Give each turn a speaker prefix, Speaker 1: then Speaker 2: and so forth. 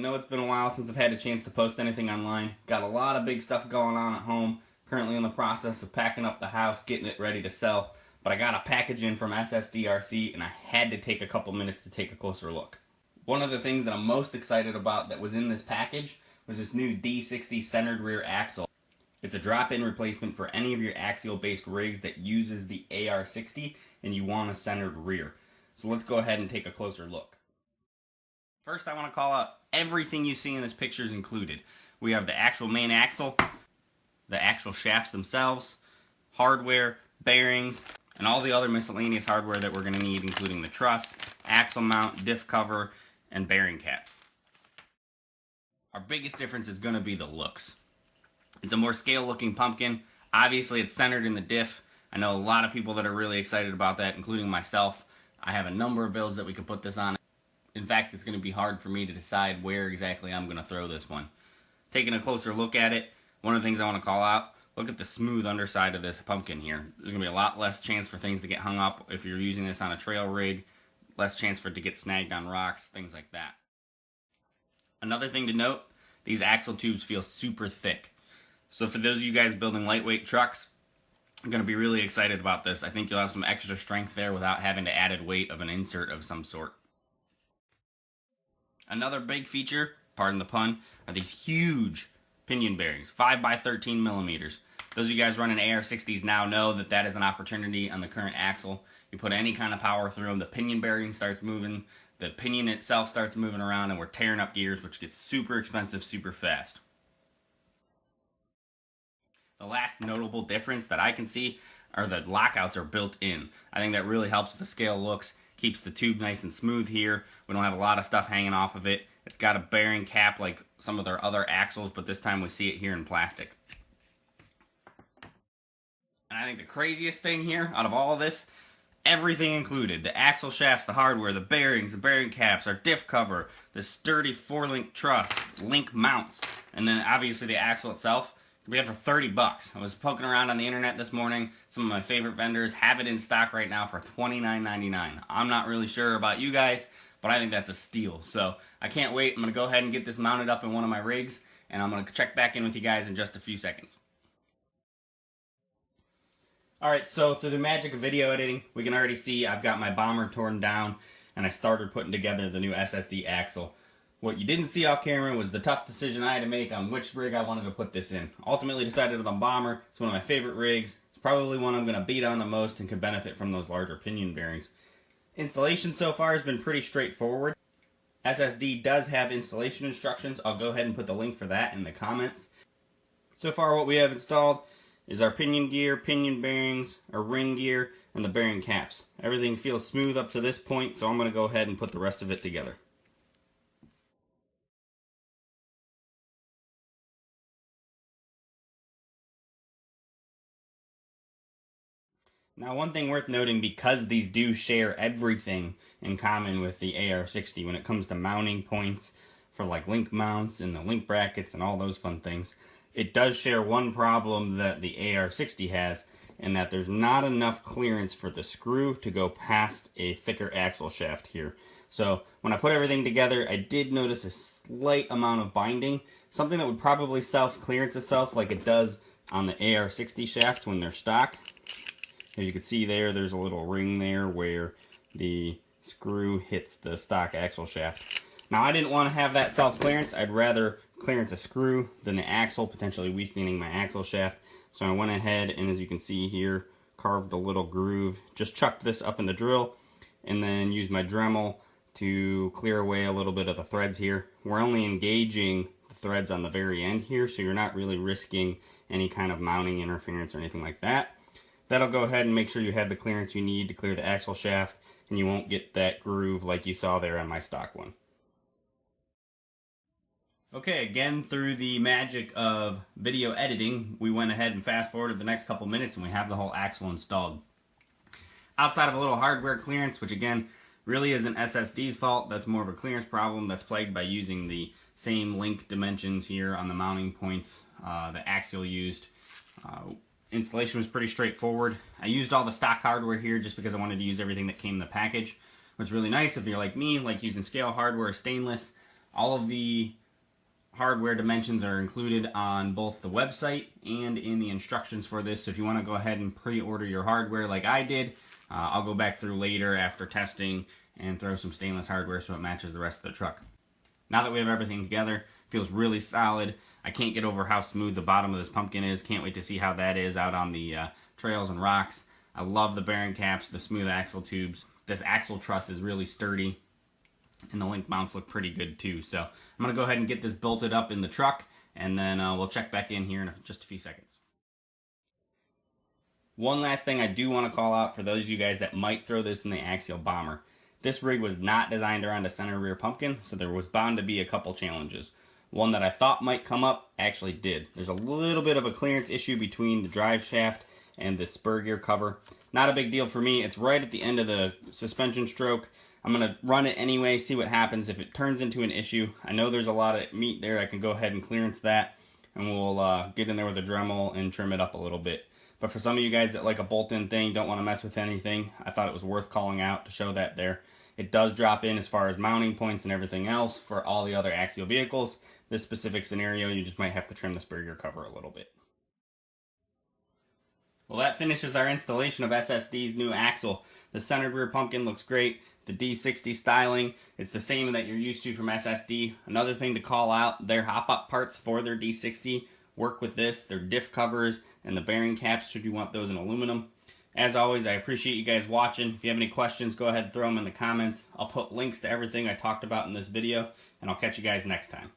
Speaker 1: know it's been a while since I've had a chance to post anything online. Got a lot of big stuff going on at home. Currently in the process of packing up the house, getting it ready to sell. But I got a package in from ssd-rc and I had to take a couple minutes to take a closer look. One of the things that I'm most excited about that was in this package was this new D60 centered rear axle. It's a drop-in replacement for any of your axial-based rigs that uses the AR60 and you want a centered rear. So let's go ahead and take a closer look. First, I want to call out everything you see in this picture is included. We have the actual main axle, the actual shafts themselves, hardware, bearings, and all the other miscellaneous hardware that we're going to need, including the truss, axle mount, diff cover, and bearing caps. Our biggest difference is going to be the looks. It's a more scale-looking pumpkin. Obviously, it's centered in the diff. I know a lot of people that are really excited about that, including myself. I have a number of builds that we could put this on. In fact, it's going to be hard for me to decide where exactly I'm going to throw this one. Taking a closer look at it, one of the things I want to call out, look at the smooth underside of this pumpkin here. There's going to be a lot less chance for things to get hung up if you're using this on a trail rig, less chance for it to get snagged on rocks, things like that. Another thing to note, these axle tubes feel super thick. So for those of you guys building lightweight trucks, I'm going to be really excited about this. I think you'll have some extra strength there without having to added weight of an insert of some sort. Another big feature, pardon the pun, are these huge pinion bearings, 5x13 millimeters. Those of you guys running AR60s now know that that is an opportunity on the current axle. You put any kind of power through them, the pinion bearing starts moving, the pinion itself starts moving around, and we're tearing up gears, which gets super expensive super fast. The last notable difference that I can see are the lockouts are built in. I think that really helps with the scale looks. Keeps the tube nice and smooth here. We don't have a lot of stuff hanging off of it. It's got a bearing cap like some of their other axles, but this time we see it here in plastic. And I think the craziest thing here out of all of this, everything included. The axle shafts, the hardware, the bearings, the bearing caps, our diff cover, the sturdy 4-link truss, link mounts, and then obviously the axle itself. We have for 30 bucks. I was poking around on the internet this morning. Some of my favorite vendors have it in stock right now for $29.99. I'm not really sure about you guys, but I think that's a steal. So I can't wait. I'm going to go ahead and get this mounted up in one of my rigs, and I'm going to check back in with you guys in just a few seconds. Alright, so through the magic of video editing, we can already see I've got my bomber torn down, and I started putting together the new SSD axle. What you didn't see off camera was the tough decision I had to make on which rig I wanted to put this in. Ultimately decided on the bomber. It's one of my favorite rigs. It's probably one I'm going to beat on the most and can benefit from those larger pinion bearings. Installation so far has been pretty straightforward. SSD does have installation instructions. I'll go ahead and put the link for that in the comments. So far what we have installed is our pinion gear, pinion bearings, our ring gear, and the bearing caps. Everything feels smooth up to this point, so I'm going to go ahead and put the rest of it together. Now, one thing worth noting, because these do share everything in common with the AR60 when it comes to mounting points for like link mounts and the link brackets and all those fun things, it does share one problem that the AR60 has, in that there's not enough clearance for the screw to go past a thicker axle shaft here. So when I put everything together, I did notice a slight amount of binding, something that would probably self-clearance itself like it does on the AR60 shafts when they're stock. As you can see there's a little ring there where the screw hits the stock axle shaft. Now, I didn't want to have that self-clearance. I'd rather clearance a screw than the axle, potentially weakening my axle shaft. So I went ahead and, as you can see here, carved a little groove. Just chucked this up in the drill and then used my Dremel to clear away a little bit of the threads here. We're only engaging the threads on the very end here, so you're not really risking any kind of mounting interference or anything like that. That'll go ahead and make sure you have the clearance you need to clear the axle shaft, and you won't get that groove like you saw there on my stock one. Okay, again, through the magic of video editing, we went ahead and fast forwarded the next couple minutes and we have the whole axle installed. Outside of a little hardware clearance, which again, really isn't SSD's fault, that's more of a clearance problem that's plagued by using the same link dimensions here on the mounting points that Axial used. Installation was pretty straightforward. I used all the stock hardware here just because I wanted to use everything that came in the package. What's really nice if you're like me, like using scale hardware or stainless, All of the hardware dimensions are included on both the website and in the instructions for this. So if you want to go ahead and pre-order your hardware like I did, I'll go back through later after testing and throw some stainless hardware so it matches the rest of the truck. Now that we have everything together, it feels really solid. I can't get over how smooth the bottom of this pumpkin is. Can't wait to see how that is out on the trails and rocks. I love the bearing caps, the smooth axle tubes. This axle truss is really sturdy, and the link mounts look pretty good too. So I'm going to go ahead and get this bolted up in the truck, and then we'll check back in here in just a few seconds. One last thing I do want to call out for those of you guys that might throw this in the Axial Bomber. This rig was not designed around a center rear pumpkin, so there was bound to be a couple challenges. One that I thought might come up actually did. There's a little bit of a clearance issue between the drive shaft and the spur gear cover. Not a big deal for me. It's right at the end of the suspension stroke. I'm going to run it anyway, see what happens. If it turns into an issue, I know there's a lot of meat there. I can go ahead and clearance that, and we'll get in there with a Dremel and trim it up a little bit. But for some of you guys that like a bolt-in thing, don't want to mess with anything, I thought it was worth calling out to show that there. It does drop in as far as mounting points and everything else for all the other Axial vehicles. This specific scenario, you just might have to trim the spur gear cover a little bit. Well, that finishes our installation of SSD's new axle. The centered rear pumpkin looks great. The D60 styling, it's the same that you're used to from SSD. Another thing to call out, their hop-up parts for their D60 work with this. Their diff covers and the bearing caps, should you want those in aluminum. As always, I appreciate you guys watching. If you have any questions, go ahead and throw them in the comments. I'll put links to everything I talked about in this video, and I'll catch you guys next time.